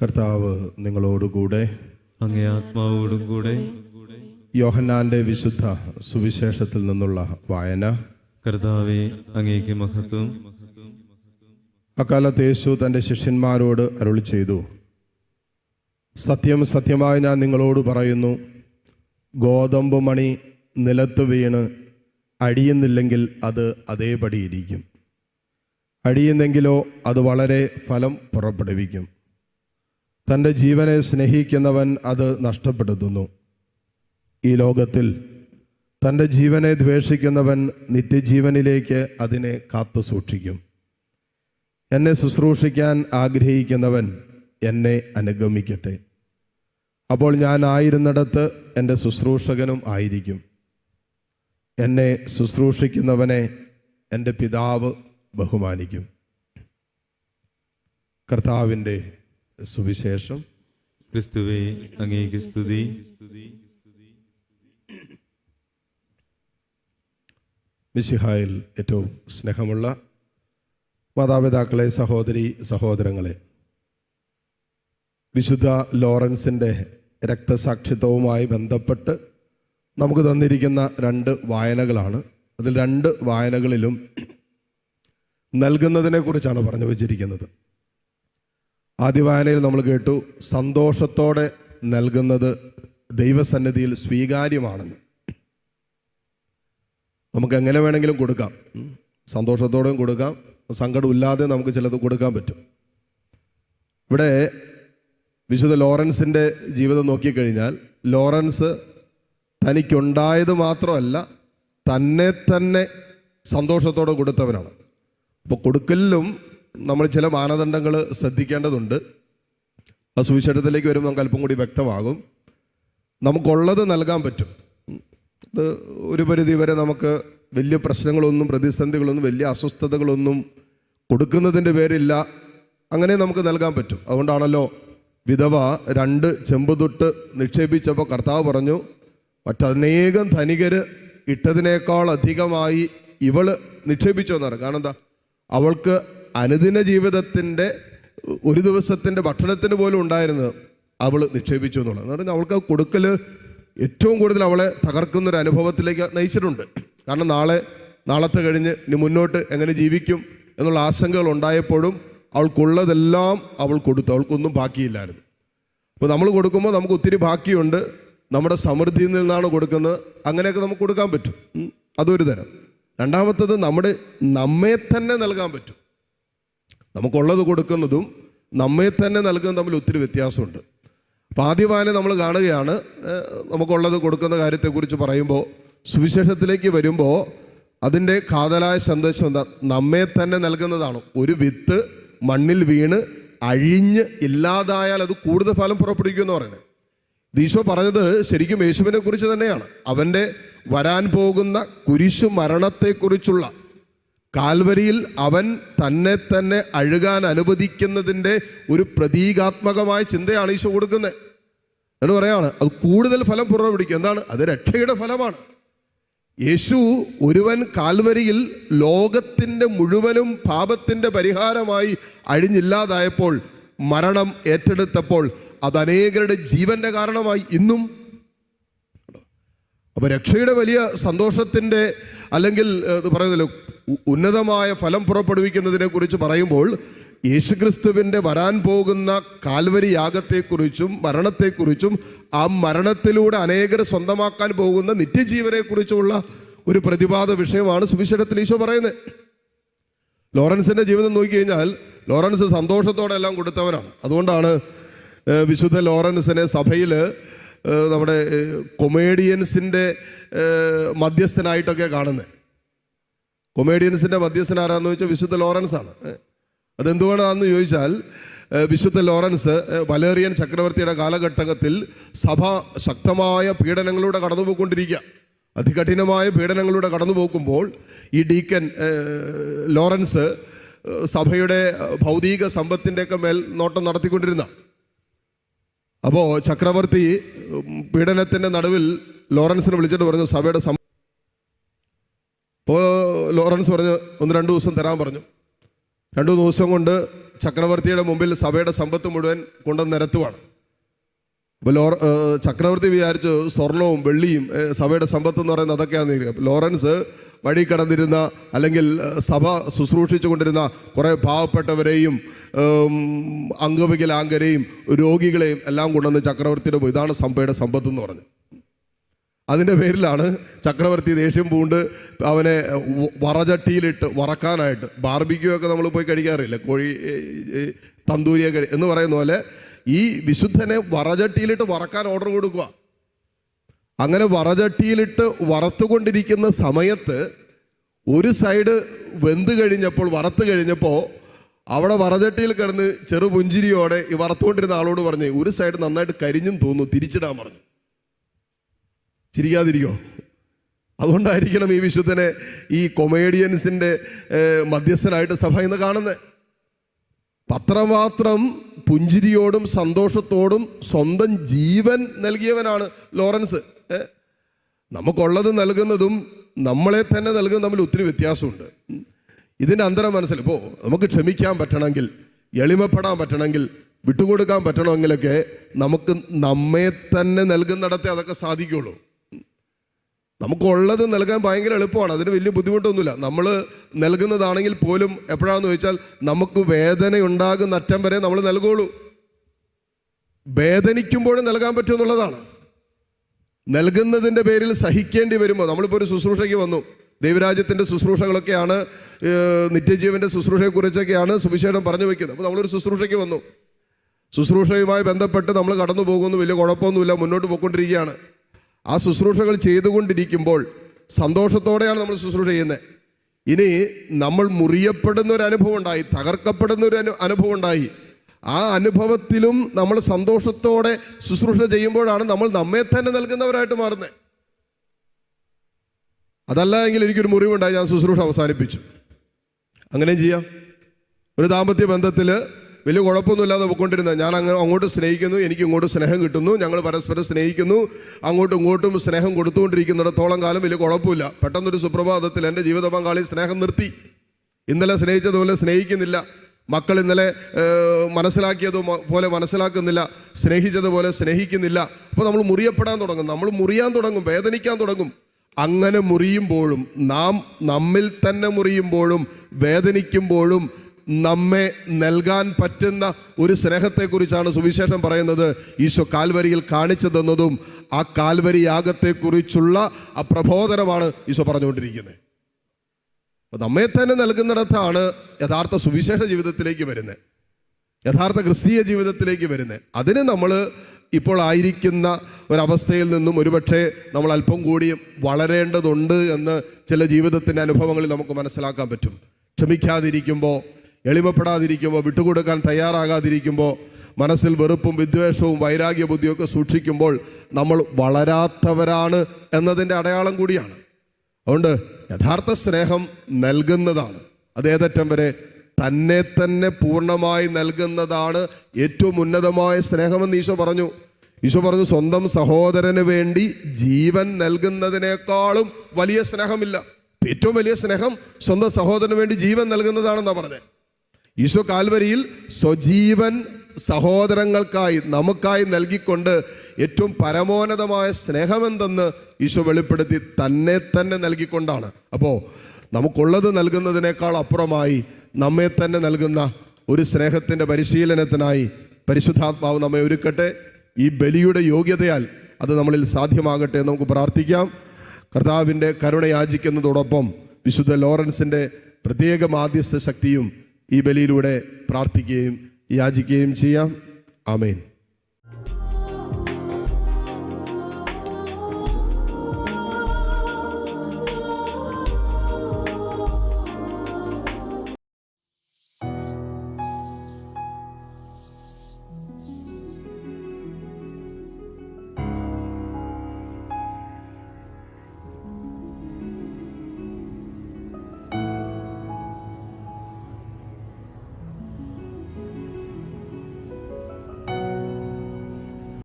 കർത്താവ് നിങ്ങളോടുകൂടെ, അങ്ങേ ആത്മാവോടും കൂടെ. യോഹന്നാന്റെ വിശുദ്ധ സുവിശേഷത്തിൽ നിന്നുള്ള വായന. കർത്താവേ, അങ്ങേക്ക് മഹത്വം. അക്കാലത്ത് യേശു തൻ്റെ ശിഷ്യന്മാരോട് അരുളി ചെയ്തു, സത്യം സത്യമായി ഞാൻ നിങ്ങളോട് പറയുന്നു, ഗോതമ്പ് മണി നിലത്ത് വീണ് അടിയുന്നില്ലെങ്കിൽ അത് അതേപടി ഇരിക്കും. അടിയുന്നെങ്കിലോ അത് വളരെ ഫലം പുറപ്പെടുവിക്കും. തൻ്റെ ജീവനെ സ്നേഹിക്കുന്നവൻ അത് നഷ്ടപ്പെടുത്തുന്നു. ഈ ലോകത്തിൽ തൻ്റെ ജീവനെ ദ്വേഷിക്കുന്നവൻ നിത്യജീവനിലേക്ക് അതിനെ കാത്തു സൂക്ഷിക്കും. എന്നെ ശുശ്രൂഷിക്കാൻ ആഗ്രഹിക്കുന്നവൻ എന്നെ അനുഗമിക്കട്ടെ. അപ്പോൾ ഞാൻ ആയിരുന്നിടത്ത് എൻ്റെ ശുശ്രൂഷകനും ആയിരിക്കും. എന്നെ ശുശ്രൂഷിക്കുന്നവനെ എൻ്റെ പിതാവ് ബഹുമാനിക്കും. കർത്താവിൻ്റെ സുവിശേഷം. ക്രിസ്തുവേ, അങ്ങേക്ക് സ്തുതി. മിശിഹായിൽ ഏറ്റവും സ്നേഹമുള്ള മാതാപിതാക്കളെ, സഹോദരി സഹോദരങ്ങളെ, വിശുദ്ധ ലോറൻസിൻ്റെ രക്തസാക്ഷിത്വവുമായി ബന്ധപ്പെട്ട് നമുക്ക് തന്നിരിക്കുന്ന 2 വായനകളാണ്. അതിൽ 2 വായനകളിലും നൽകുന്നതിനെ കുറിച്ചാണ് പറഞ്ഞു വച്ചിരിക്കുന്നത്. ആദ്യ വായനയിൽ നമ്മൾ കേട്ടു, സന്തോഷത്തോടെ നൽകുന്നത് ദൈവസന്നിധിയിൽ സ്വീകാര്യമാണെന്ന്. നമുക്ക് എങ്ങനെ വേണമെങ്കിലും കൊടുക്കാം, സന്തോഷത്തോടെയും കൊടുക്കാം, സങ്കടമില്ലാതെ നമുക്ക് ചിലത് കൊടുക്കാൻ പറ്റും. ഇവിടെ വിശുദ്ധ ലോറൻസിൻ്റെ ജീവിതം നോക്കിക്കഴിഞ്ഞാൽ, ലോറൻസ് തനിക്കുണ്ടായത് മാത്രമല്ല, തന്നെ സന്തോഷത്തോടെ കൊടുത്തവനാണ്. അപ്പോൾ കൊടുക്കലിലും നമ്മൾ ചില മാനദണ്ഡങ്ങൾ ശ്രദ്ധിക്കേണ്ടതുണ്ട്. ആ സുവിശേഷത്തിലേക്ക് വരുമ്പോൾ നമുക്ക് അല്പം കൂടി വ്യക്തമാകും. നമുക്കുള്ളത് നൽകാൻ പറ്റും. അത് ഒരു പരിധി വരെ നമുക്ക് വലിയ പ്രശ്നങ്ങളൊന്നും, പ്രതിസന്ധികളൊന്നും, വലിയ അസ്വസ്ഥതകളൊന്നും കൊടുക്കുന്നതിൻ്റെ പേരില്ല, അങ്ങനെ നമുക്ക് നൽകാൻ പറ്റും. അതുകൊണ്ടാണല്ലോ വിധവ 2 ചെമ്പുതൊട്ട് നിക്ഷേപിച്ചപ്പോൾ കർത്താവ് പറഞ്ഞു, മറ്റനേകം ധനികർ ഇട്ടതിനേക്കാൾ അധികമായി ഇവള് നിക്ഷേപിച്ചു എന്നാണ്. കാരണം എന്താ? അവൾക്ക് അനുദിന ജീവിതത്തിൻ്റെ ഒരു ദിവസത്തിൻ്റെ ഭക്ഷണത്തിന് പോലും ഉണ്ടായിരുന്നത് അവൾ നിക്ഷേപിച്ചു എന്നുള്ളത്. എന്ന് പറഞ്ഞാൽ അവൾക്ക് കൊടുക്കൽ ഏറ്റവും കൂടുതൽ അവളെ തകർക്കുന്നൊരു അനുഭവത്തിലേക്ക് നയിച്ചിട്ടുണ്ട്. കാരണം നാളത്തെ കഴിഞ്ഞ് ഇനി മുന്നോട്ട് എങ്ങനെ ജീവിക്കും എന്നുള്ള ആശങ്കകൾ ഉണ്ടായപ്പോഴും അവൾക്കുള്ളതെല്ലാം അവൾ കൊടുത്തു. അവൾക്കൊന്നും ബാക്കിയില്ലായിരുന്നു. അപ്പോൾ നമ്മൾ കൊടുക്കുമ്പോൾ നമുക്ക് ഒത്തിരി ബാക്കിയുണ്ട്, നമ്മുടെ സമൃദ്ധിയിൽ നിന്നാണ് കൊടുക്കുന്നത്, അങ്ങനെയൊക്കെ നമുക്ക് കൊടുക്കാൻ പറ്റും. അതൊരു തരം. രണ്ടാമത്തത്, നമ്മെ തന്നെ നൽകാൻ പറ്റും. നമുക്കുള്ളത് കൊടുക്കുന്നതും നമ്മെ തന്നെ നൽകുന്നതും തമ്മിൽ ഒത്തിരി വ്യത്യാസമുണ്ട്. അപ്പോൾ ആദ്യ വായന നമ്മൾ കാണുകയാണ്, നമുക്കുള്ളത് കൊടുക്കുന്ന കാര്യത്തെക്കുറിച്ച് പറയുമ്പോൾ, സുവിശേഷത്തിലേക്ക് വരുമ്പോൾ അതിൻ്റെ കാതലായ സന്ദേശം എന്താ? നമ്മെ തന്നെ നൽകുന്നതാണ്. ഒരു വിത്ത് മണ്ണിൽ വീണ് അഴിഞ്ഞ് ഇല്ലാതായാൽ അത് കൂടുതൽ ഫലം പുറപ്പെടുവിക്കും എന്ന് പറയുന്നത്. ഈശോ പറഞ്ഞത് ശരിക്കും യേശുവിനെ കുറിച്ച് തന്നെയാണ്. അവൻ്റെ വരാൻ പോകുന്ന കുരിശു മരണത്തെക്കുറിച്ചുള്ള, കാൽവരിയിൽ അവൻ തന്നെ അഴുകാൻ അനുവദിക്കുന്നതിൻ്റെ ഒരു പ്രതീകാത്മകമായ ചിന്തയാണ് ഈശോ കൊടുക്കുന്നത്. എന്ന് പറയാണ് അത് കൂടുതൽ ഫലം പുറപ്പെടുവിക്കും. എന്താണ്? അത് രക്ഷയുടെ ഫലമാണ്. യേശു ഒരുവൻ കാൽവരിയിൽ ലോകത്തിൻ്റെ മുഴുവനും പാപത്തിൻ്റെ പരിഹാരമായി അഴിഞ്ഞില്ലാതായപ്പോൾ, മരണം ഏറ്റെടുത്തപ്പോൾ, അത് അനേകരുടെ ജീവന്റെ കാരണമായി ഇന്നും. അപ്പോൾ രക്ഷയുടെ വലിയ സന്തോഷത്തിൻ്റെ, അല്ലെങ്കിൽ പറയുന്നല്ലോ ഉന്നതമായ ഫലം പുറപ്പെടുവിക്കുന്നതിനെ കുറിച്ച് പറയുമ്പോൾ, യേശുക്രിസ്തുവിൻ്റെ വരാൻ പോകുന്ന കാൽവരി യാഗത്തെക്കുറിച്ചും മരണത്തെക്കുറിച്ചും ആ മരണത്തിലൂടെ അനേകർ സ്വന്തമാക്കാൻ പോകുന്ന നിത്യജീവനെക്കുറിച്ചുള്ള ഒരു പ്രതിപാദ വിഷയമാണ് സുവിശേഷത്തിൽ ഈശോ പറയുന്നത്. ലോറൻസിൻ്റെ ജീവിതം നോക്കിക്കഴിഞ്ഞാൽ, ലോറൻസ് സന്തോഷത്തോടെ എല്ലാം കൊടുത്തവനാണ്. അതുകൊണ്ടാണ് വിശുദ്ധ ലോറൻസിനെ സഭയിൽ നമ്മുടെ കൊമേഡിയൻസിൻ്റെ മധ്യസ്ഥനായിട്ടൊക്കെ കാണുന്നത്. കൊമേഡിയൻസിൻ്റെ മധ്യസ്ഥൻ ആരാന്ന് ചോദിച്ചാൽ വിശുദ്ധ ലോറൻസാണ്. അതെന്തുകൊണ്ടാണെന്ന് ചോദിച്ചാൽ, വിശുദ്ധ ലോറൻസ് വലേറിയൻ ചക്രവർത്തിയുടെ കാലഘട്ടത്തിൽ സഭ ശക്തമായ പീഡനങ്ങളിലൂടെ കടന്നുപോയിക്കൊണ്ടിരിക്കുക. അതികഠിനമായ പീഡനങ്ങളിലൂടെ കടന്നു പോകുമ്പോൾ ഈ ഡീക്കൻ ലോറൻസ് സഭയുടെ ഭൗതിക സമ്പത്തിൻ്റെയൊക്കെ മേൽ നോട്ടം നടത്തിക്കൊണ്ടിരുന്ന. അപ്പോൾ ചക്രവർത്തി പീഡനത്തിൻ്റെ നടുവിൽ ലോറൻസിനെ വിളിച്ചിട്ട് പറഞ്ഞു, സഭയുടെ അപ്പോൾ ലോറൻസ് പറഞ്ഞു 1-2 ദിവസം തരാൻ പറഞ്ഞു. 2 ദിവസം കൊണ്ട് ചക്രവർത്തിയുടെ മുമ്പിൽ സഭയുടെ സമ്പത്ത് മുഴുവൻ കൊണ്ടുവന്ന് നിരത്തുവാണ്. അപ്പോൾ ചക്രവർത്തി വിചാരിച്ചു സ്വർണവും വെള്ളിയും സഭയുടെ സമ്പത്ത് എന്ന് പറയുന്നത് അതൊക്കെയാണ്. ലോറൻസ് വഴി കടന്നിരുന്ന അല്ലെങ്കിൽ സഭ ശുശ്രൂഷിച്ചു കൊണ്ടിരുന്ന കുറേ പാവപ്പെട്ടവരെയും അംഗവികലാംഗരെയും രോഗികളെയും എല്ലാം കൊണ്ടുവന്ന് ചക്രവർത്തിയുടെ ഇതാണ് സഭയുടെ സമ്പത്ത് എന്ന് പറഞ്ഞു. അതിൻ്റെ പേരിലാണ് ചക്രവർത്തി ദേഷ്യം പൂണ്ട് അവനെ വറചട്ടിയിലിട്ട് വറക്കാനായിട്ട്, ബാർബിക്യൂ ഒക്കെ നമ്മൾ പോയി കഴിക്കാറില്ല, കോഴി തന്തൂരിയൊക്കെ എന്ന് പറയുന്ന പോലെ ഈ വിശുദ്ധനെ വറചട്ടിയിലിട്ട് വറക്കാൻ ഓർഡർ കൊടുക്കുക. അങ്ങനെ വറചട്ടിയിലിട്ട് വറുത്തുകൊണ്ടിരിക്കുന്ന സമയത്ത് ഒരു സൈഡ് വെന്ത് കഴിഞ്ഞപ്പോൾ, വറുത്ത് കഴിഞ്ഞപ്പോൾ അവിടെ വറചട്ടിയിൽ കിടന്ന് ചെറുപുഞ്ചിരിയോടെ ഈ വറുത്തുകൊണ്ടിരുന്ന ആളോട് പറഞ്ഞു, ഒരു സൈഡ് നന്നായിട്ട് കരിഞ്ഞും തോന്നുന്നു, തിരിച്ചിടാൻ പറഞ്ഞു. ചിരിക്കാതിരിക്കോ? അതുകൊണ്ടായിരിക്കണം ഈ വിശുദ്ധനെ ഈ കൊമേഡിയൻസിൻ്റെ മധ്യസ്ഥനായിട്ട് സഭ ഇന്ന് കാണുന്നത്. അത്രമാത്രം പുഞ്ചിരിയോടും സന്തോഷത്തോടും സ്വന്തം ജീവൻ നൽകിയവനാണ് ലോറൻസ്. നമുക്കുള്ളത് നൽകുന്നതും നമ്മളെ തന്നെ നൽകുന്നതും തമ്മിൽ ഒത്തിരി വ്യത്യാസമുണ്ട്. ഇതിൻ്റെ അന്തരം മനസ്സിലിപ്പോൾ നമുക്ക് ക്ഷമിക്കാൻ പറ്റണമെങ്കിൽ, എളിമപ്പെടാൻ പറ്റണമെങ്കിൽ, വിട്ടുകൊടുക്കാൻ പറ്റണമെങ്കിലൊക്കെ നമുക്ക് നമ്മെ തന്നെ നൽകുന്നിടത്തെ അതൊക്കെ സാധിക്കുള്ളൂ. നമുക്കുള്ളത് നൽകാൻ ഭയങ്കര എളുപ്പമാണ്, അതിന് വലിയ ബുദ്ധിമുട്ടൊന്നുമില്ല. നമ്മൾ നൽകുന്നതാണെങ്കിൽ പോലും എപ്പോഴാണെന്ന് ചോദിച്ചാൽ നമുക്ക് വേദന ഉണ്ടാകുന്ന അറ്റം വരെ നമ്മൾ നൽകുള്ളൂ. വേദനിക്കുമ്പോഴും നൽകാൻ പറ്റുമെന്നുള്ളതാണ്. നൽകുന്നതിൻ്റെ പേരിൽ സഹിക്കേണ്ടി വരുമ്പോൾ, നമ്മളിപ്പോൾ ഒരു ശുശ്രൂഷയ്ക്ക് വന്നു, ദൈവരാജ്യത്തിൻ്റെ ശുശ്രൂഷകളൊക്കെയാണ്, നിത്യജീവൻ്റെ ശുശ്രൂഷയെക്കുറിച്ചൊക്കെയാണ് സുവിശേഷം പറഞ്ഞു വയ്ക്കുന്നത്. അപ്പോൾ നമ്മളൊരു ശുശ്രൂഷയ്ക്ക് വന്നു, ശുശ്രൂഷയുമായി ബന്ധപ്പെട്ട് നമ്മൾ കടന്നു പോകുന്നു, വലിയ കുഴപ്പമൊന്നുമില്ല, മുന്നോട്ട് പോയിക്കൊണ്ടിരിക്കുകയാണ്. ആ ശുശ്രൂഷകൾ ചെയ്തുകൊണ്ടിരിക്കുമ്പോൾ സന്തോഷത്തോടെയാണ് നമ്മൾ ശുശ്രൂഷ ചെയ്യുന്നത്. ഇനി നമ്മൾ മുറിയപ്പെടുന്ന ഒരു അനുഭവം ഉണ്ടായി, തകർക്കപ്പെടുന്ന ഒരു അനുഭവം ഉണ്ടായി. ആ അനുഭവത്തിലും നമ്മൾ സന്തോഷത്തോടെ ശുശ്രൂഷ ചെയ്യുമ്പോഴാണ് നമ്മൾ നമ്മെ തന്നെ നൽകുന്നവരായിട്ട് മാറുന്നത്. അതല്ല എങ്കിൽ എനിക്കൊരു മുറിവുണ്ടായി, ഞാൻ ശുശ്രൂഷ അവസാനിപ്പിച്ചു. അങ്ങനെയും ചെയ്യാം. ഒരു ദാമ്പത്യ ബന്ധത്തിൽ വലിയ കുഴപ്പമൊന്നുമില്ലാതെ പോയിക്കൊണ്ടിരുന്നത്, ഞാൻ അങ്ങോട്ട് സ്നേഹിക്കുന്നു, എനിക്ക് ഇങ്ങോട്ട് സ്നേഹം കിട്ടുന്നു, ഞങ്ങൾ പരസ്പരം സ്നേഹിക്കുന്നു, അങ്ങോട്ടും ഇങ്ങോട്ടും സ്നേഹം കൊടുത്തുകൊണ്ടിരിക്കുന്നിടത്തോളം കാലം വലിയ കുഴപ്പമില്ല. പെട്ടെന്നൊരു സുപ്രഭാതത്തിൽ എൻ്റെ ജീവിത പങ്കാളി സ്നേഹം നിർത്തി. ഇന്നലെ സ്നേഹിച്ചതുപോലെ സ്നേഹിക്കുന്നില്ല, മക്കൾ ഇന്നലെ മനസ്സിലാക്കിയതുപോലെ മനസ്സിലാക്കുന്നില്ല, സ്നേഹിച്ചതുപോലെ സ്നേഹിക്കുന്നില്ല. അപ്പോൾ നമ്മൾ മുറിയപ്പെടാൻ തുടങ്ങും, നമ്മൾ മുറിയാൻ തുടങ്ങും, വേദനിക്കാൻ തുടങ്ങും. അങ്ങനെ മുറിയുമ്പോഴും, നാം നമ്മിൽ തന്നെ മുറിയുമ്പോഴും വേദനിക്കുമ്പോഴും നമ്മെ നൽകാൻ പറ്റുന്ന ഒരു സ്നേഹത്തെക്കുറിച്ചാണ് സുവിശേഷം പറയുന്നത്. ഈശോ കാൽവരിയിൽ കാണിച്ചു തന്നതും ആ കാൽവരി യാഗത്തെക്കുറിച്ചുള്ള ആ പ്രബോധനമാണ് ഈശോ പറഞ്ഞുകൊണ്ടിരിക്കുന്നത്. അപ്പോൾ നമ്മെ തന്നെ നൽകുന്നിടത്താണ് യഥാർത്ഥ സുവിശേഷ ജീവിതത്തിലേക്ക് വരുന്നത്, യഥാർത്ഥ ക്രിസ്തീയ ജീവിതത്തിലേക്ക് വരുന്നത്. അതിന് നമ്മൾ ഇപ്പോൾ ആയിരിക്കുന്ന ഒരവസ്ഥയിൽ നിന്നും ഒരുപക്ഷെ നമ്മൾ അല്പം കൂടി വളരേണ്ടതുണ്ട് എന്ന് ചില ജീവിതത്തിൻ്റെ അനുഭവങ്ങളിൽ നമുക്ക് മനസ്സിലാക്കാൻ പറ്റും. ക്ഷമിക്കാതിരിക്കുമ്പോൾ, എളിമപ്പെടാതിരിക്കുമ്പോൾ, വിട്ടുകൊടുക്കാൻ തയ്യാറാകാതിരിക്കുമ്പോൾ, മനസ്സിൽ വെറുപ്പും വിദ്വേഷവും വൈരാഗ്യ ബുദ്ധിയൊക്കെ സൂക്ഷിക്കുമ്പോൾ നമ്മൾ വളരാത്തവരാണ് എന്നതിൻ്റെ അടയാളം കൂടിയാണ്. അതുകൊണ്ട് യഥാർത്ഥ സ്നേഹം നൽകുന്നതാണ്. അത് ഏതറ്റം വരെ തന്നെ തന്നെ പൂർണ്ണമായി നൽകുന്നതാണ് ഏറ്റവും ഉന്നതമായ സ്നേഹമെന്ന് ഈശോ പറഞ്ഞു. ഈശോ പറഞ്ഞു, സ്വന്തം സഹോദരന് വേണ്ടി ജീവൻ നൽകുന്നതിനേക്കാളും വലിയ സ്നേഹമില്ല. ഏറ്റവും വലിയ സ്നേഹം സ്വന്തം സഹോദരന് വേണ്ടി ജീവൻ നൽകുന്നതാണെന്നാണ് പറഞ്ഞത്. ഈശോ കാൽവരിയിൽ സ്വജീവൻ സഹോദരങ്ങൾക്കായി, നമുക്കായി നൽകിക്കൊണ്ട് ഏറ്റവും പരമോന്നതമായ സ്നേഹമെന്തെന്ന് ഈശോ വെളിപ്പെടുത്തി തന്നെ തന്നെ നൽകിക്കൊണ്ടാണ്. അപ്പോൾ നമുക്കുള്ളത് നൽകുന്നതിനേക്കാൾ അപ്പുറമായി നമ്മെ തന്നെ നൽകുന്ന ഒരു സ്നേഹത്തിൻ്റെ പരിശീലനത്തിനായി പരിശുദ്ധാത്മാവ് നമ്മെ ഒരുക്കട്ടെ. ഈ ബലിയുടെ യോഗ്യതയാൽ അത് നമ്മളിൽ സാധ്യമാകട്ടെ എന്ന് നമുക്ക് പ്രാർത്ഥിക്കാം. കർത്താവിൻ്റെ കരുണ യാചിക്കുന്നതോടൊപ്പം വിശുദ്ധ ലോറൻസിൻ്റെ പ്രത്യേക മാധ്യസ്ഥ ശക്തിയും ഈ ബലിയിലൂടെ പ്രാർത്ഥിക്കുകയും യാചിക്കുകയും ചെയ്യാം. ആമേൻ.